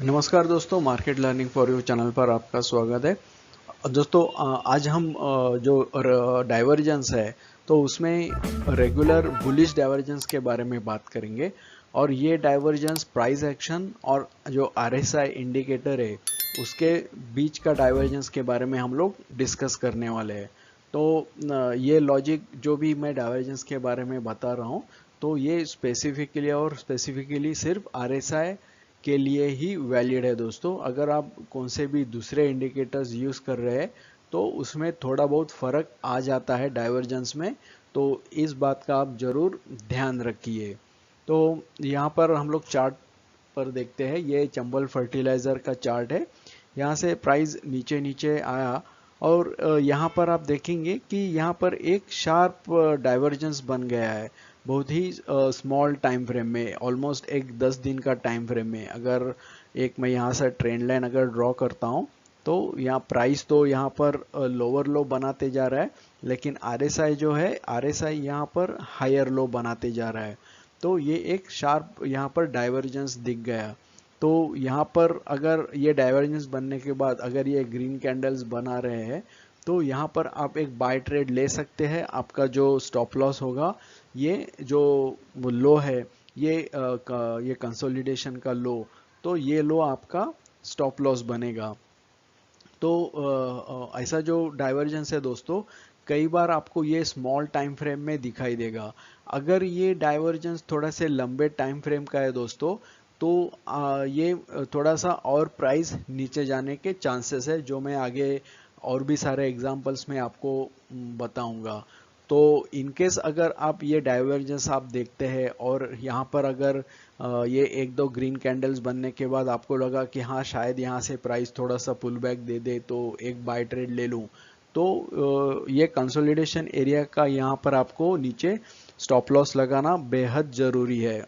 नमस्कार दोस्तों, market learning for you channel पर आपका स्वागत है। दोस्तों, आज हम जो डाइवर्जेंस है तो उसमें रेगुलर बुलिश डाइवर्जेंस के बारे में बात करेंगे। और ये डाइवर्जेंस प्राइस एक्शन और जो आरएसआई इंडिकेटर है उसके बीच का डाइवर्जेंस के बारे में हम लोग डिस्कस करने वाले हैं। तो ये लॉजिक जो भी मैं डाइवर्जेंस के बारे में बता रहा हूँ तो ये स्पेसिफिकली सिर्फ आरएसआई के लिए ही वैलिड है दोस्तों। अगर आप कौन से भी दूसरे इंडिकेटर्स यूज कर रहे हैं तो उसमें थोड़ा बहुत फर्क आ जाता है डाइवर्जेंस में, तो इस बात का आप जरूर ध्यान रखिए। तो यहाँ पर हम लोग चार्ट पर देखते हैं, ये चंबल फर्टिलाइजर का चार्ट है। यहाँ से प्राइस नीचे नीचे आया और यहाँ पर आप देखेंगे कि यहाँ पर एक शार्प डाइवर्जेंस बन गया है बहुत ही स्मॉल टाइम फ्रेम में, ऑलमोस्ट एक 10 दिन का टाइम फ्रेम में। अगर एक मैं यहाँ से ट्रेंड लाइन अगर ड्रॉ करता हूँ तो यहाँ प्राइस तो यहाँ पर लोअर लो बनाते जा रहा है, लेकिन आरएसआई जो है आरएसआई यहाँ पर हायर लो बनाते जा रहा है। तो ये एक शार्प यहाँ पर डाइवर्जेंस दिख गया। तो यहाँ पर अगर ये डाइवर्जेंस बनने के बाद अगर ये ग्रीन कैंडल्स बना रहे हैं तो यहाँ पर आप एक बाय ट्रेड ले सकते हैं। आपका जो स्टॉप लॉस होगा, ये जो लो है ये कंसोलिडेशन का लो, तो ये लो आपका स्टॉप लॉस बनेगा। तो ऐसा जो डाइवर्जेंस है दोस्तों, कई बार आपको ये स्मॉल टाइम फ्रेम में दिखाई देगा। अगर ये डाइवर्जेंस थोड़ा से लंबे टाइम फ्रेम का है दोस्तों, तो ये थोड़ा सा और प्राइस नीचे जाने के चांसेस है, जो मैं आगे और भी सारे एग्जांपल्स में आपको बताऊंगा। तो इनकेस अगर आप ये डाइवर्जेंस आप देखते हैं और यहाँ पर अगर ये एक दो ग्रीन कैंडल्स बनने के बाद आपको लगा कि हाँ शायद यहाँ से प्राइस थोड़ा सा पुल बैक दे दे तो एक बाय ट्रेड ले लूँ, तो ये कंसोलिडेशन एरिया का यहाँ पर आपको नीचे स्टॉप लॉस लगाना बेहद ज़रूरी है।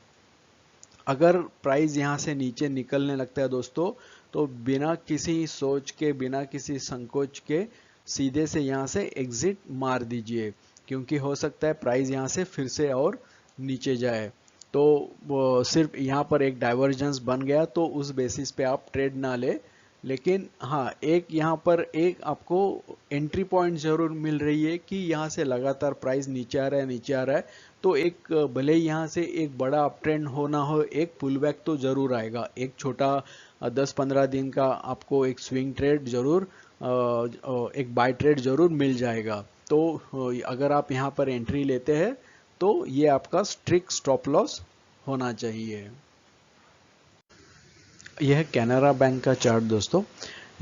अगर प्राइस यहाँ से नीचे निकलने लगता है दोस्तों, तो बिना किसी सोच के बिना किसी संकोच के सीधे से यहाँ से एग्जिट मार दीजिए, क्योंकि हो सकता है प्राइस यहाँ से फिर से और नीचे जाए। तो वो सिर्फ यहाँ पर एक डाइवर्जेंस बन गया तो उस बेसिस पे आप ट्रेड ना ले, लेकिन हाँ एक यहाँ पर एक आपको एंट्री पॉइंट जरूर मिल रही है कि यहाँ से लगातार प्राइस नीचे आ रहा है नीचे आ रहा है। तो एक भले ही यहाँ से एक बड़ा अप ट्रेंड हो ना हो, एक पुल बैक तो जरूर आएगा। एक छोटा 10-15 दिन का आपको एक स्विंग ट्रेड जरूर एक बाय ट्रेड जरूर मिल जाएगा। तो अगर आप यहाँ पर एंट्री लेते हैं तो ये आपका स्ट्रिक्ट स्टॉप लॉस होना चाहिए। यह है कैनरा बैंक का चार्ट दोस्तों।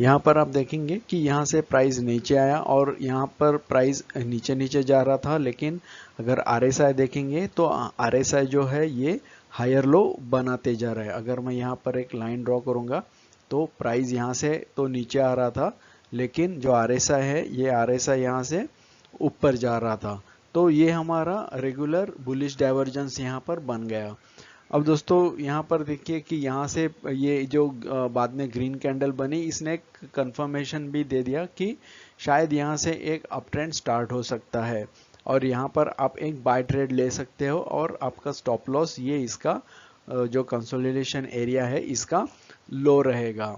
यहाँ पर आप देखेंगे कि यहाँ से प्राइस नीचे आया और यहाँ पर प्राइस नीचे नीचे जा रहा था, लेकिन अगर आरएसआई देखेंगे तो आरएसआई जो है ये हायर लो बनाते जा रहा है। अगर मैं यहाँ पर एक लाइन ड्रॉ करूँगा तो प्राइस यहाँ से तो नीचे आ रहा था, लेकिन जो आरएसआई है ये आरएसआई यहाँ से ऊपर जा रहा था। तो ये हमारा रेगुलर बुलिश डाइवर्जेंस यहाँ पर बन गया। अब दोस्तों यहाँ पर देखिए कि यहाँ से ये जो बाद में ग्रीन कैंडल बनी, इसने एक कंफर्मेशन भी दे दिया कि शायद यहाँ से एक अप ट्रेंड स्टार्ट हो सकता है, और यहाँ पर आप एक बाय ट्रेड ले सकते हो और आपका स्टॉप लॉस ये इसका जो कंसोलिडेशन एरिया है इसका लो रहेगा।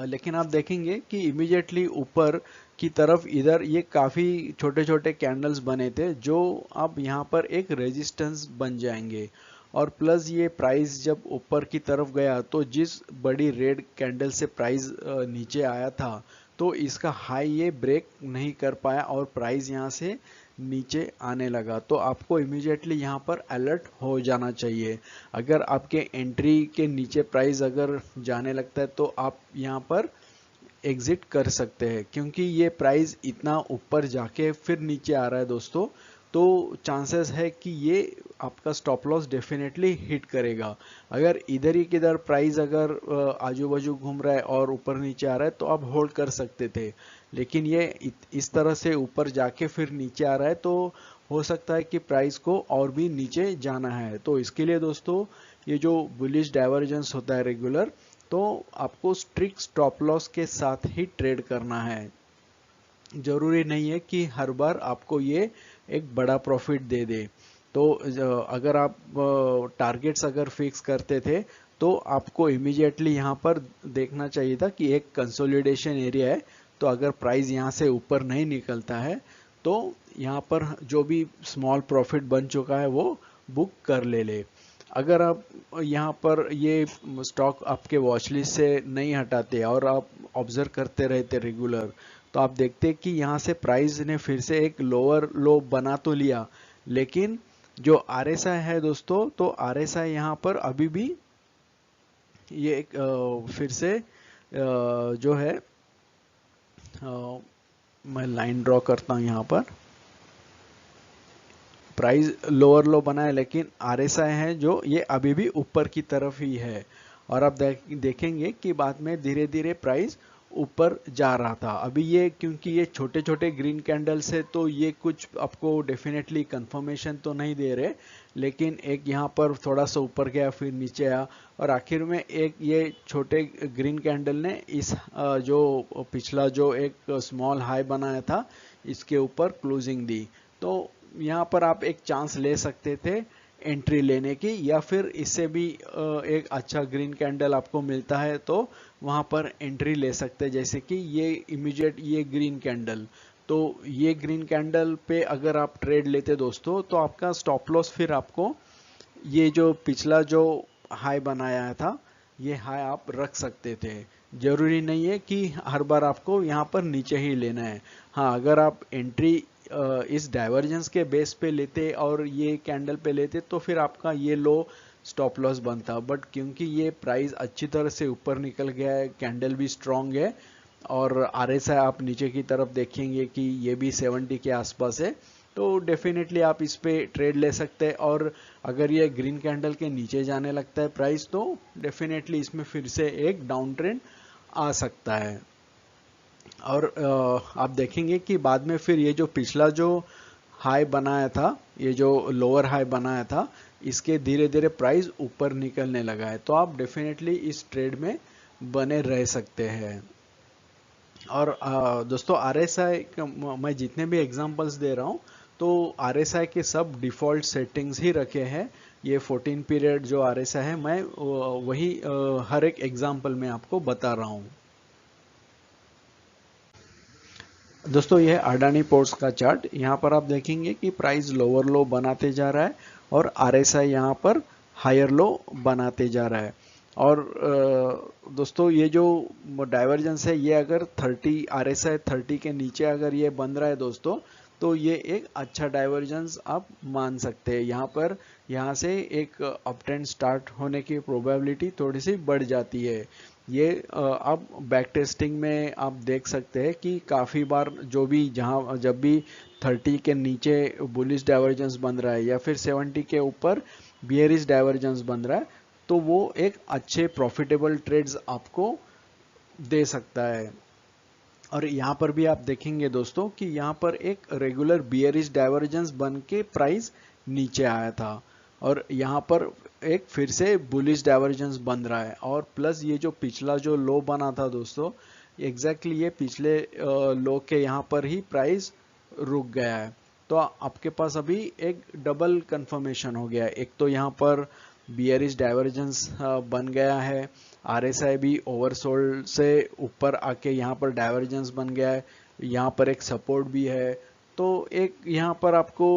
लेकिन आप देखेंगे कि इमीडिएटली ऊपर की तरफ इधर ये काफ़ी छोटे छोटे कैंडल्स बने थे, जो अब यहाँ पर एक रेजिस्टेंस बन जाएंगे। और प्लस ये प्राइस जब ऊपर की तरफ गया तो जिस बड़ी रेड कैंडल से प्राइस नीचे आया था, तो इसका हाई ये ब्रेक नहीं कर पाया और प्राइस यहाँ से नीचे आने लगा। तो आपको इमीडिएटली यहाँ पर अलर्ट हो जाना चाहिए। अगर आपके एंट्री के नीचे प्राइस अगर जाने लगता है तो आप यहाँ पर एग्जिट कर सकते हैं, क्योंकि ये प्राइस इतना ऊपर जाके फिर नीचे आ रहा है दोस्तों। तो चांसेस है कि ये आपका स्टॉप लॉस डेफिनेटली हिट करेगा। अगर इधर ही किधर प्राइस अगर आजू बाजू घूम रहा है और ऊपर नीचे आ रहा है तो आप होल्ड कर सकते थे, लेकिन ये इस तरह से ऊपर जाके फिर नीचे आ रहा है तो हो सकता है कि प्राइस को और भी नीचे जाना है। तो इसके लिए दोस्तों ये जो बुलिश डाइवर्जेंस होता है रेगुलर, तो आपको स्ट्रिक्ट स्टॉप लॉस के साथ ही ट्रेड करना है। जरूरी नहीं है कि हर बार आपको ये एक बड़ा प्रॉफिट दे दे। तो अगर आप टारगेट्स अगर फिक्स करते थे तो आपको इमीडिएटली यहाँ पर देखना चाहिए था कि एक कंसोलिडेशन एरिया है, तो अगर प्राइस यहाँ से ऊपर नहीं निकलता है तो यहाँ पर जो भी स्मॉल प्रॉफिट बन चुका है वो बुक कर ले। अगर आप यहाँ पर ये स्टॉक आपके वॉच लिस्ट से नहीं हटाते और आप ऑब्जर्व करते रहते रेगुलर, तो आप देखते कि यहाँ से प्राइस ने फिर से एक लोअर लो बना तो लिया, लेकिन जो RSI है दोस्तों, तो RSI यहाँ पर अभी भी ये एक फिर से जो है मैं लाइन ड्रॉ करता हूँ यहाँ पर, प्राइस लोअर लो बना है लेकिन RSI है जो ये अभी भी ऊपर की तरफ ही है। और आप देखेंगे कि बाद में धीरे धीरे प्राइस ऊपर जा रहा था। अभी ये क्योंकि ये छोटे छोटे ग्रीन कैंडल्स है तो ये कुछ आपको डेफिनेटली कंफर्मेशन तो नहीं दे रहे, लेकिन एक यहाँ पर थोड़ा सा ऊपर गया फिर नीचे आया और आखिर में एक ये छोटे ग्रीन कैंडल ने इस जो पिछला जो एक स्मॉल हाई बनाया था इसके ऊपर क्लोजिंग दी। तो यहाँ पर आप एक चांस ले सकते थे एंट्री लेने की, या फिर इससे भी एक अच्छा ग्रीन कैंडल आपको मिलता है तो वहाँ पर एंट्री ले सकते हैं। जैसे कि ये इमीडिएट ये ग्रीन कैंडल, तो ये ग्रीन कैंडल पे अगर आप ट्रेड लेते दोस्तों तो आपका स्टॉप लॉस फिर आपको ये जो पिछला जो हाई बनाया था ये हाई आप रख सकते थे। जरूरी नहीं है कि हर बार आपको यहाँ पर नीचे ही लेना है। हाँ, अगर आप एंट्री इस डाइवर्जेंस के बेस पे लेते और ये कैंडल पे लेते तो फिर आपका ये लो स्टॉप लॉस बनता, बट क्योंकि ये प्राइस अच्छी तरह से ऊपर निकल गया है, कैंडल भी स्ट्रांग है और RSI आप नीचे की तरफ देखेंगे कि ये भी 70 के आसपास है, तो डेफिनेटली आप इस पे ट्रेड ले सकते हैं। और अगर ये ग्रीन कैंडल के नीचे जाने लगता है प्राइस तो डेफिनेटली इसमें फिर से एक डाउन ट्रेंड आ सकता है। और आप देखेंगे कि बाद में फिर ये जो पिछला जो हाई बनाया था, ये जो लोअर हाई बनाया था, इसके धीरे धीरे प्राइस ऊपर निकलने लगा है, तो आप डेफिनेटली इस ट्रेड में बने रह सकते हैं। और दोस्तों RSI मैं जितने भी एग्जांपल्स दे रहा हूँ तो RSI के सब डिफ़ॉल्ट सेटिंग्स ही रखे हैं। ये 14 पीरियड जो RSI है मैं वही हर एक एग्जांपल में आपको बता रहा हूँ। दोस्तों यह अडानी पोर्ट्स का चार्ट, यहाँ पर आप देखेंगे कि प्राइस लोअर लो बनाते जा रहा है और RSI यहाँ पर हायर लो बनाते जा रहा है। और दोस्तों ये जो डाइवर्जेंस है ये अगर 30 RSI 30 के नीचे अगर ये बन रहा है दोस्तों, तो ये एक अच्छा डाइवर्जेंस आप मान सकते हैं। यहाँ पर यहाँ से एक अप ट्रेंड स्टार्ट होने की प्रोबेबिलिटी थोड़ी सी बढ़ जाती है। ये आप बैक टेस्टिंग में आप देख सकते हैं कि काफ़ी बार जो भी जहाँ जब भी 30 के नीचे बुलिश डाइवर्जेंस बन रहा है या फिर 70 के ऊपर बियरिश डाइवर्जेंस बन रहा है, तो वो एक अच्छे प्रॉफिटेबल ट्रेड्स आपको दे सकता है। और यहाँ पर भी आप देखेंगे दोस्तों कि यहाँ पर एक रेगुलर बियरिश डाइवर्जेंस बन के प्राइस नीचे आया था और यहाँ पर एक फिर से बुलिश डाइवर्जेंस बन रहा है। और प्लस ये जो पिछला जो लो बना था दोस्तों, एग्जैक्टली ये पिछले लो के यहाँ पर ही प्राइस रुक गया है। तो आपके पास अभी एक डबल कंफर्मेशन हो गया है। एक तो यहाँ पर बियरिश डाइवर्जेंस बन गया है, RSI भी ओवरसोल्ड से ऊपर आके यहाँ पर डाइवर्जेंस बन गया है, यहाँ पर एक सपोर्ट भी है। तो एक यहाँ पर आपको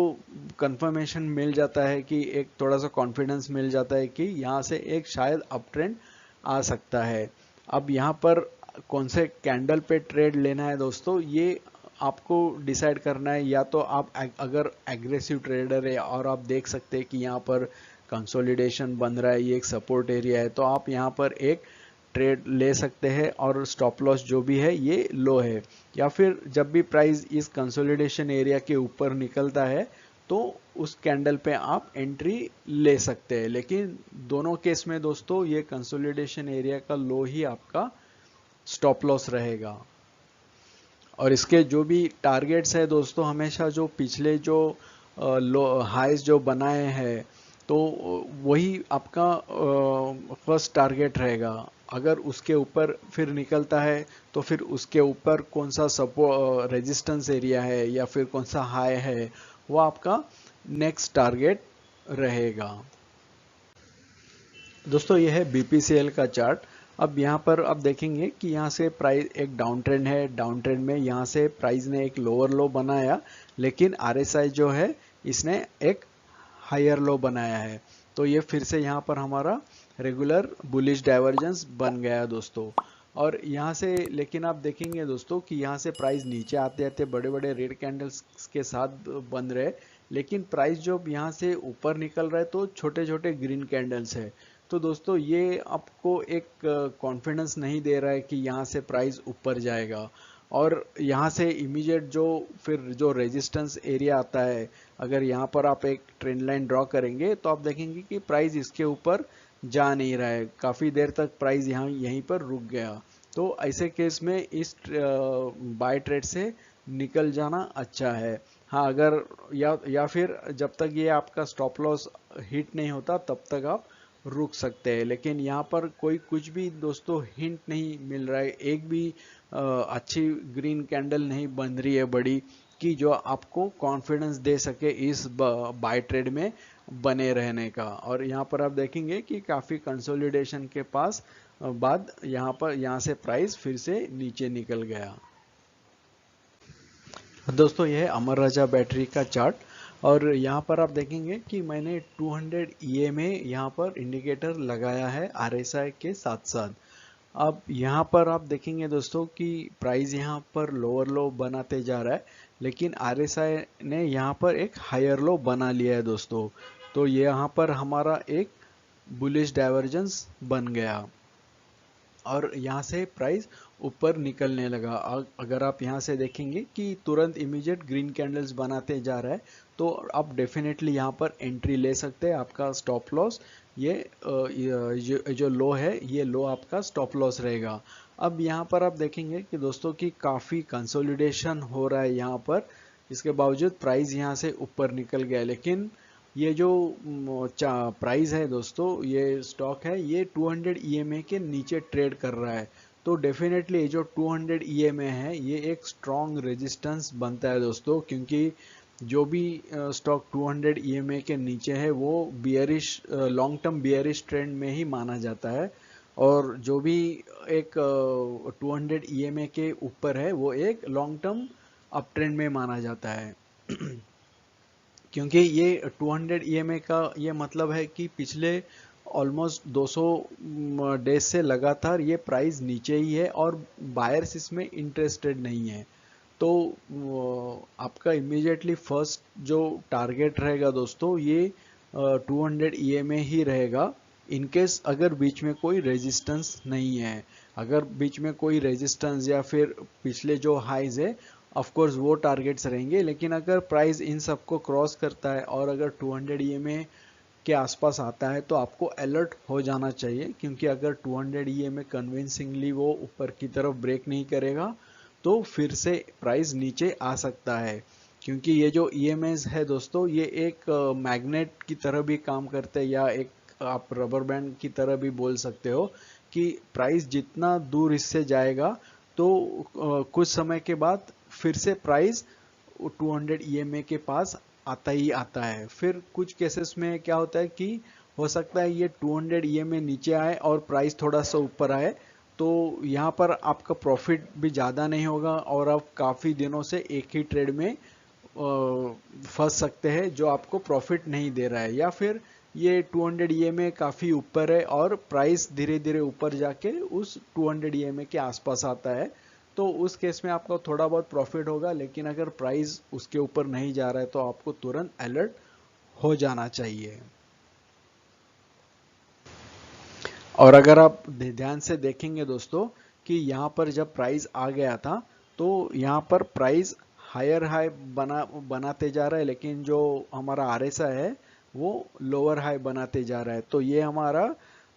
कंफर्मेशन मिल जाता है कि एक थोड़ा सा कॉन्फिडेंस मिल जाता है कि यहाँ से एक शायद अप ट्रेंड आ सकता है। अब यहाँ पर कौन से कैंडल पे ट्रेड लेना है दोस्तों, ये आपको डिसाइड करना है। या तो आप अगर एग्रेसिव ट्रेडर है और आप देख सकते हैं कि यहाँ पर कंसोलिडेशन बन रहा है, ये एक सपोर्ट एरिया है, तो आप यहाँ पर एक ट्रेड ले सकते हैं और स्टॉप लॉस जो भी है ये लो है। या फिर जब भी प्राइस इस कंसोलिडेशन एरिया के ऊपर निकलता है तो उस कैंडल पे आप एंट्री ले सकते हैं। लेकिन दोनों केस में दोस्तों ये कंसोलिडेशन एरिया का लो ही आपका स्टॉप लॉस रहेगा। और इसके जो भी टारगेट्स है दोस्तों, हमेशा जो पिछले जो लो हाइज जो बनाए हैं तो वही आपका फर्स्ट टारगेट रहेगा। अगर उसके ऊपर फिर निकलता है तो फिर उसके ऊपर कौन सा रेजिस्टेंस एरिया है या फिर कौन सा हाई है वो आपका नेक्स्ट टारगेट रहेगा। दोस्तों ये है BPCL का चार्ट। अब यहाँ पर आप देखेंगे कि यहाँ से प्राइस एक डाउन ट्रेंड है, डाउन ट्रेंड में यहाँ से प्राइस ने एक लोअर लो बनाया, लेकिन RSI जो है इसने एक हायर लो बनाया है। तो ये फिर से यहाँ पर हमारा रेगुलर बुलिश डाइवर्जेंस बन गया दोस्तों। और यहाँ से लेकिन आप देखेंगे दोस्तों कि यहाँ से प्राइस नीचे आते आते बड़े बड़े रेड कैंडल्स के साथ बन रहे, लेकिन प्राइस जब यहाँ से ऊपर निकल रहा है तो छोटे छोटे ग्रीन कैंडल्स है। तो दोस्तों ये आपको एक कॉन्फिडेंस नहीं दे रहा है कि यहाँ से प्राइस ऊपर जाएगा। और यहाँ से इमीडिएट जो फिर जो रेजिस्टेंस एरिया आता है, अगर यहाँ पर आप एक ट्रेंड लाइन ड्रॉ करेंगे तो आप देखेंगे कि प्राइस इसके ऊपर जा नहीं रहा है, काफ़ी देर तक प्राइस यहाँ यहीं पर रुक गया। तो ऐसे केस में इस बाय ट्रेड से निकल जाना अच्छा है। हाँ, अगर या फिर जब तक ये आपका स्टॉप लॉस हिट नहीं होता तब तक आप रुक सकते हैं। लेकिन यहाँ पर कोई कुछ भी दोस्तों हिंट नहीं मिल रहा है, एक भी अच्छी ग्रीन कैंडल नहीं बन रही है बड़ी, कि जो आपको कॉन्फिडेंस दे सके इस बाय ट्रेड में बने रहने का। और यहाँ पर आप देखेंगे कि काफ़ी कंसोलिडेशन के पास बाद यहाँ से प्राइस फिर से नीचे निकल गया। दोस्तों यह है अमर राजा बैटरी का चार्ट। और यहाँ पर आप देखेंगे कि मैंने 200 EMA यहाँ पर इंडिकेटर लगाया है RSI के साथ साथ। अब यहाँ पर आप देखेंगे दोस्तों कि प्राइस यहाँ पर लोअर लो बनाते जा रहा है, लेकिन RSI ने यहाँ पर एक हायर लो बना लिया है दोस्तों। तो ये यहाँ पर हमारा एक बुलिश डाइवर्जेंस बन गया और यहाँ से प्राइस ऊपर निकलने लगा। अगर आप यहाँ से देखेंगे कि तुरंत इमीडिएट ग्रीन कैंडल्स बनाते जा रहा है, तो आप डेफिनेटली यहाँ पर एंट्री ले सकते हैं। आपका स्टॉप लॉस जो लो है, ये लो आपका स्टॉप लॉस रहेगा। अब यहाँ पर आप देखेंगे कि दोस्तों की काफ़ी कंसोलिडेशन हो रहा है यहाँ पर, इसके बावजूद प्राइस यहाँ से ऊपर निकल गया। लेकिन ये जो प्राइस है दोस्तों, ये स्टॉक है, ये 200 EMA के नीचे ट्रेड कर रहा है। तो डेफिनेटली ये जो 200 EMA है ये एक स्ट्रॉन्ग रेजिस्टेंस बनता है दोस्तों, क्योंकि जो भी स्टॉक 200 EMA के नीचे है वो bearish long term bearish trend में ही माना जाता है, और जो भी एक 200 EMA के ऊपर है वो एक लॉन्ग टर्म अप ट्रेंड में माना जाता है। क्योंकि ये 200 EMA का ये मतलब है कि पिछले ऑलमोस्ट 200 डेज से लगातार ये प्राइस नीचे ही है और बायर्स इसमें इंटरेस्टेड नहीं है। तो आपका इमीडिएटली फर्स्ट जो टारगेट रहेगा दोस्तों, ये 200 EMA ही रहेगा, इनकेस अगर बीच में कोई रेजिस्टेंस नहीं है। अगर बीच में कोई रेजिस्टेंस या फिर पिछले जो हाइज है, ऑफ कोर्स वो टारगेट्स रहेंगे। लेकिन अगर प्राइस इन सबको क्रॉस करता है और अगर 200 EMA के आसपास आता है तो आपको अलर्ट हो जाना चाहिए, क्योंकि अगर 200 EMA कन्विंसिंगली वो ऊपर की तरफ ब्रेक नहीं करेगा तो फिर से प्राइस नीचे आ सकता है। क्योंकि ये जो EMAs है दोस्तों, ये एक मैग्नेट की तरह भी काम करते हैं, या एक आप रबर बैंड की तरह भी बोल सकते हो, कि प्राइस जितना दूर इससे जाएगा तो कुछ समय के बाद फिर से प्राइस 200 EMA के पास आता ही आता है। फिर कुछ केसेस में क्या होता है कि हो सकता है ये 200 EMA नीचे आए और प्राइस थोड़ा सा ऊपर आए, तो यहाँ पर आपका प्रॉफिट भी ज़्यादा नहीं होगा और आप काफ़ी दिनों से एक ही ट्रेड में फंस सकते हैं जो आपको प्रॉफिट नहीं दे रहा है। या फिर ये 200 EMA काफ़ी ऊपर है और प्राइस धीरे धीरे ऊपर जाके उस 200 EMA के आसपास आता है, तो उस केस में आपका थोड़ा बहुत प्रॉफिट होगा। लेकिन अगर प्राइस उसके ऊपर नहीं जा रहा है तो आपको तुरंत अलर्ट हो जाना चाहिए। और अगर आप ध्यान से देखेंगे दोस्तों कि यहाँ पर जब प्राइस आ गया था तो यहाँ पर प्राइस हायर हाई बनाते जा रहा है, लेकिन जो हमारा RSI है वो लोअर हाई बनाते जा रहा है। तो ये हमारा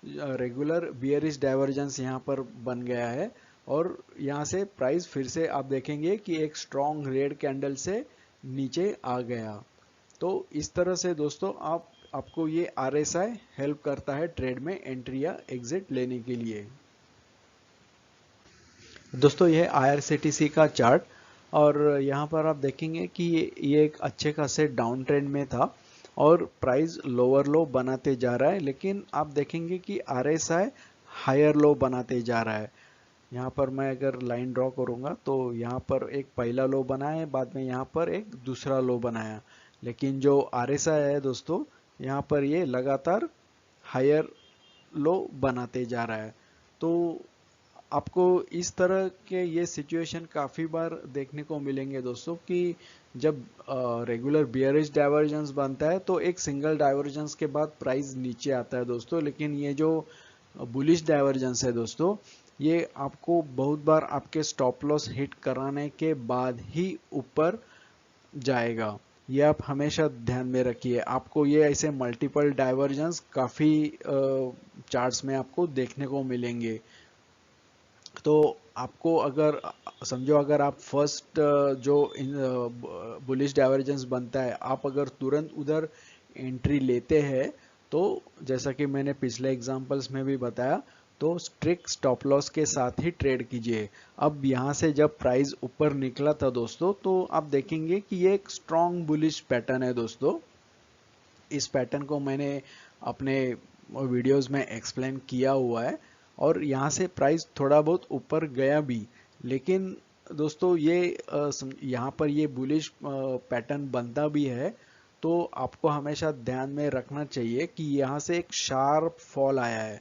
रेगुलर बियरिश डाइवर्जेंस यहाँ पर बन गया है, और यहाँ से प्राइस फिर से आप देखेंगे कि एक स्ट्रॉन्ग रेड कैंडल से नीचे आ गया। तो इस तरह से दोस्तों आपको ये RSI हेल्प करता है ट्रेड में एंट्री या एग्जिट लेने के लिए। दोस्तों यह IRCTC का चार्ट, और यहाँ पर आप देखेंगे कि ये एक अच्छे खासे डाउन ट्रेंड में था और प्राइस लोअर लो बनाते जा रहा है, लेकिन आप देखेंगे कि RSI हायर लो बनाते जा रहा है। यहाँ पर मैं अगर लाइन ड्रॉ करूँगा तो यहाँ पर एक पहला लो बनाया है, बाद में यहाँ पर एक दूसरा लो बनाया, लेकिन जो RSI है दोस्तों यहाँ पर ये लगातार हायर लो बनाते जा रहा है। तो आपको इस तरह के ये सिचुएशन काफ़ी बार देखने को मिलेंगे दोस्तों कि जब रेगुलर बियरिश डाइवर्जेंस बनता है तो एक सिंगल डाइवर्जेंस के बाद प्राइस नीचे आता है दोस्तों, लेकिन ये जो बुलिश डाइवर्जेंस है दोस्तों, ये आपको बहुत बार आपके स्टॉप लॉस हिट कराने के बाद ही ऊपर जाएगा। ये आप हमेशा ध्यान में रखिए। आपको ये ऐसे मल्टीपल डाइवर्जेंस काफ़ी चार्ट्स में आपको देखने को मिलेंगे। तो आपको अगर समझो अगर आप फर्स्ट जो बुलिश डाइवर्जेंस बनता है, आप अगर तुरंत उधर एंट्री लेते हैं तो जैसा कि मैंने पिछले एग्जांपल्स में भी बताया, तो स्ट्रिक्ट स्टॉप लॉस के साथ ही ट्रेड कीजिए। अब यहाँ से जब प्राइस ऊपर निकला था दोस्तों, तो आप देखेंगे कि ये एक स्ट्रॉन्ग बुलिश पैटर्न है दोस्तों। इस पैटर्न को मैंने अपने वीडियोस में एक्सप्लेन किया हुआ है, और यहाँ से प्राइस थोड़ा बहुत ऊपर गया भी, लेकिन दोस्तों ये यहाँ पर ये बुलिश पैटर्न बनता भी है तो आपको हमेशा ध्यान में रखना चाहिए कि यहाँ से एक शार्प फॉल आया है।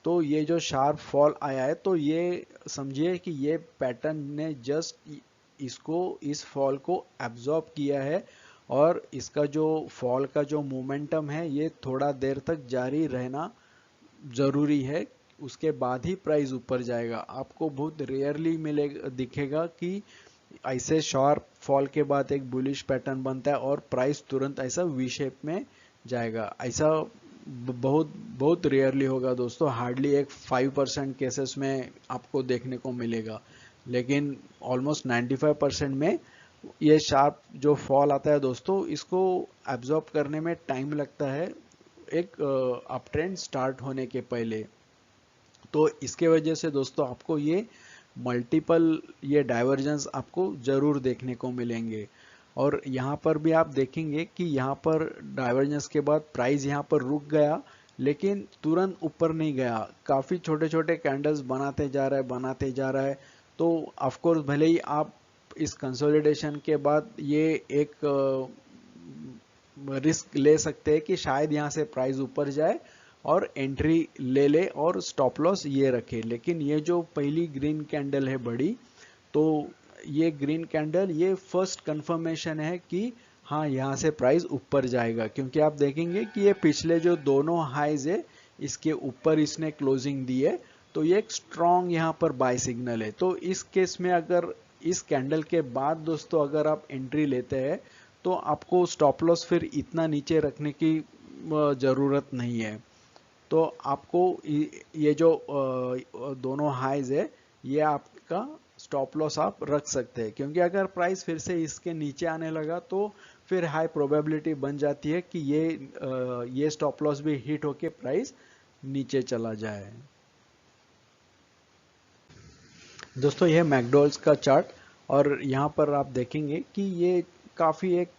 तो ये जो शार्प फॉल आया है तो ये समझिए कि ये पैटर्न ने जस्ट इस फॉल को एब्जॉर्ब किया है, और इसका जो फॉल का जो मोमेंटम है ये थोड़ा देर तक जारी रहना ज़रूरी है, उसके बाद ही प्राइस ऊपर जाएगा। आपको बहुत रेयरली मिलेगा दिखेगा कि ऐसे शार्प फॉल के बाद एक बुलिश पैटर्न बनता है और प्राइस तुरंत ऐसा वी शेप में जाएगा। ऐसा बहुत बहुत रेयरली होगा दोस्तों, हार्डली एक 5% केसेस में आपको देखने को मिलेगा, लेकिन ऑलमोस्ट 95% में ये शार्प जो फॉल आता है दोस्तों, इसको एब्जॉर्ब करने में टाइम लगता है एक अप ट्रेंड स्टार्ट होने के पहले। तो इसके वजह से दोस्तों आपको ये मल्टीपल ये डाइवर्जेंस आपको जरूर देखने को मिलेंगे। और यहाँ पर भी आप देखेंगे कि यहाँ पर डाइवर्जेंस के बाद प्राइस यहाँ पर रुक गया, लेकिन तुरंत ऊपर नहीं गया, काफ़ी छोटे छोटे कैंडल्स बनाते जा रहा है। तो ऑफकोर्स भले ही आप इस कंसोलिडेशन के बाद ये एक रिस्क ले सकते हैं कि शायद यहाँ से प्राइस ऊपर जाए और एंट्री ले और स्टॉप लॉस ये रखे, लेकिन ये जो पहली ग्रीन कैंडल है बड़ी, तो ये ग्रीन कैंडल ये फर्स्ट कंफर्मेशन है कि हाँ यहाँ से प्राइस ऊपर जाएगा, क्योंकि आप देखेंगे कि ये पिछले जो दोनों हाइज है इसके ऊपर इसने क्लोजिंग दी है, तो ये एक स्ट्रॉन्ग यहाँ पर बाय सिग्नल है। तो इस केस में अगर इस कैंडल के बाद दोस्तों अगर आप एंट्री लेते हैं तो आपको स्टॉप लॉस फिर इतना नीचे रखने की ज़रूरत नहीं है। तो आपको ये जो दोनों हाइज है ये आपका स्टॉप लॉस आप रख सकते हैं, क्योंकि अगर प्राइस फिर से इसके नीचे आने लगा तो फिर हाई प्रोबेबिलिटी बन जाती है कि ये स्टॉप लॉस भी हिट होके प्राइस नीचे चला जाए। दोस्तों ये मैकडॉनल्ड्स का चार्ट, और यहाँ पर आप देखेंगे कि ये काफ़ी एक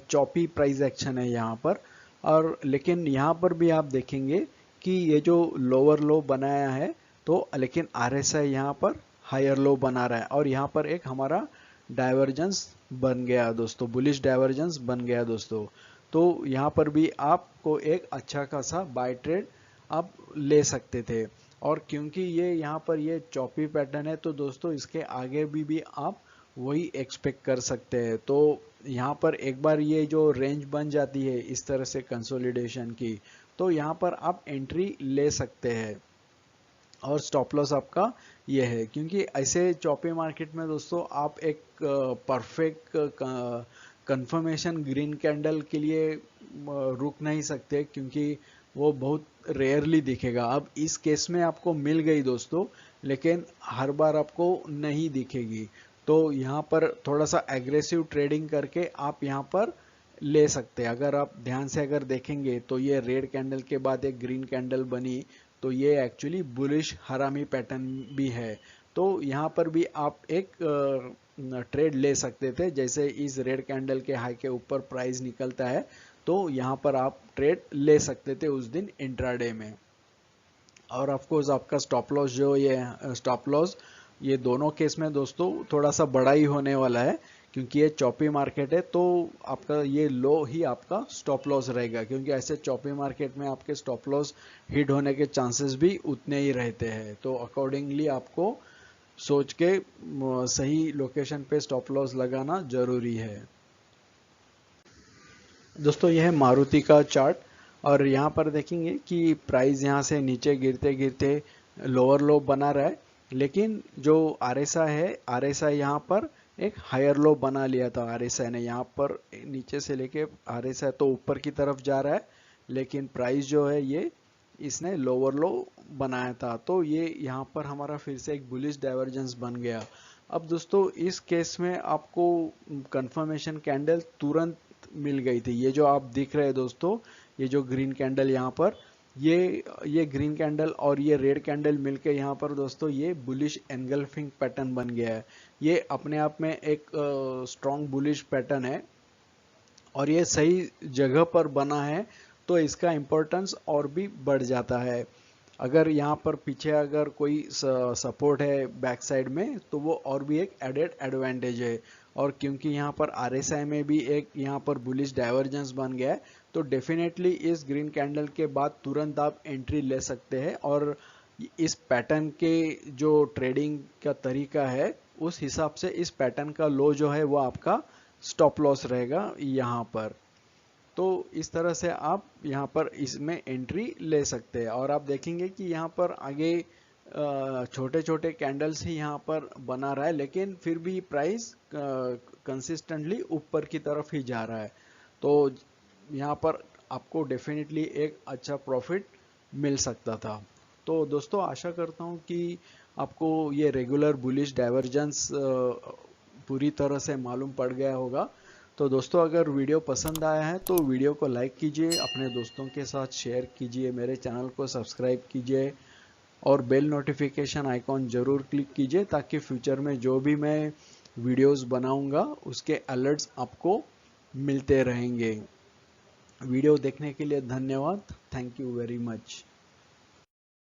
चॉपी प्राइस एक्शन है यहाँ पर, और लेकिन यहाँ पर भी आप देखेंगे कि ये जो लोअर लो बनाया है तो लेकिन RSI यहाँ पर हायर लो बना रहा है, और यहाँ पर एक हमारा डाइवर्जेंस बन गया दोस्तों, बुलिश डाइवर्जेंस बन गया दोस्तों। तो यहाँ पर भी आपको एक अच्छा खासा बाय ट्रेड आप ले सकते थे, और क्योंकि ये यहाँ पर ये चॉपी पैटर्न है तो दोस्तों इसके आगे भी आप वही एक्सपेक्ट कर सकते हैं। तो यहाँ पर एक बार ये जो रेंज बन जाती है इस तरह से कंसोलिडेशन की, तो यहाँ पर आप एंट्री ले सकते हैं, और स्टॉप लॉस आपका ये है, क्योंकि ऐसे चॉपी मार्केट में दोस्तों आप एक परफेक्ट कंफर्मेशन ग्रीन कैंडल के लिए रुक नहीं सकते, क्योंकि वो बहुत रेयरली दिखेगा। अब इस केस में आपको मिल गई दोस्तों, लेकिन हर बार आपको नहीं दिखेगी। तो यहाँ पर थोड़ा सा एग्रेसिव ट्रेडिंग करके आप यहाँ पर ले सकते हैं। अगर आप ध्यान से अगर देखेंगे तो ये रेड कैंडल के बाद एक ग्रीन कैंडल बनी, तो ये एक्चुअली बुलिश हरामी पैटर्न भी है। तो यहाँ पर भी आप एक ट्रेड ले सकते थे, जैसे इस रेड कैंडल के हाई के ऊपर प्राइस निकलता है तो यहाँ पर आप ट्रेड ले सकते थे उस दिन इंट्राडे में। और ऑफ कोर्स आपका स्टॉप लॉस जो ये स्टॉप लॉस ये दोनों केस में दोस्तों थोड़ा सा बड़ा ही होने वाला है, क्योंकि ये चॉपी मार्केट है। तो आपका ये लो ही आपका स्टॉप लॉस रहेगा, क्योंकि ऐसे चॉपी मार्केट में आपके स्टॉप लॉस हिट होने के चांसेस भी उतने ही रहते हैं। तो अकॉर्डिंगली आपको सोच के सही लोकेशन पे स्टॉप लॉस लगाना जरूरी है। दोस्तों यह है मारुति का चार्ट, और यहाँ पर देखेंगे कि प्राइस यहाँ से नीचे गिरते गिरते लोअर लो बना रहा है, लेकिन जो RSI है, RSI यहाँ पर एक हायर लो बना लिया था। RSI ने यहाँ पर नीचे से लेके RSI तो ऊपर की तरफ जा रहा है, लेकिन प्राइस जो है ये इसने लोअर लो बनाया था। तो ये यहाँ पर हमारा फिर से एक बुलिश डाइवर्जेंस बन गया। अब दोस्तों इस केस में आपको कंफर्मेशन कैंडल तुरंत मिल गई थी। ये जो आप दिख रहे हैं दोस्तों, ये जो ग्रीन कैंडल यहाँ पर, ये ग्रीन कैंडल और ये रेड कैंडल मिलके यहाँ पर दोस्तों ये बुलिश एनगल्फिंग पैटर्न बन गया है। ये अपने आप में एक स्ट्रॉन्ग बुलिश पैटर्न है, और ये सही जगह पर बना है, तो इसका इम्पोर्टेंस और भी बढ़ जाता है। अगर यहाँ पर पीछे अगर कोई सपोर्ट है बैक साइड में, तो वो और भी एक एडेड एडवांटेज है। और क्योंकि यहाँ पर RSI में भी एक यहाँ पर बुलिश डाइवर्जेंस बन गया है, तो डेफिनेटली इस ग्रीन कैंडल के बाद तुरंत आप एंट्री ले सकते हैं। और इस पैटर्न के जो ट्रेडिंग का तरीका है, उस हिसाब से इस पैटर्न का लो जो है वो आपका स्टॉप लॉस रहेगा यहाँ पर। तो इस तरह से आप यहाँ पर इसमें एंट्री ले सकते हैं। और आप देखेंगे कि यहाँ पर आगे छोटे छोटे कैंडल्स ही यहाँ पर बना रहा है, लेकिन फिर भी प्राइस कंसिस्टेंटली ऊपर की तरफ ही जा रहा है। तो यहाँ पर आपको डेफिनेटली एक अच्छा प्रॉफिट मिल सकता था। तो दोस्तों आशा करता हूँ कि आपको ये रेगुलर बुलिश डाइवर्जेंस पूरी तरह से मालूम पड़ गया होगा। तो दोस्तों अगर वीडियो पसंद आया है तो वीडियो को लाइक कीजिए, अपने दोस्तों के साथ शेयर कीजिए, मेरे चैनल को सब्सक्राइब कीजिए, और बेल नोटिफिकेशन आइकॉन जरूर क्लिक कीजिए, ताकि फ्यूचर में जो भी मैं वीडियोस बनाऊंगा उसके अलर्ट्स आपको मिलते रहेंगे। वीडियो देखने के लिए धन्यवाद। Thank you very much.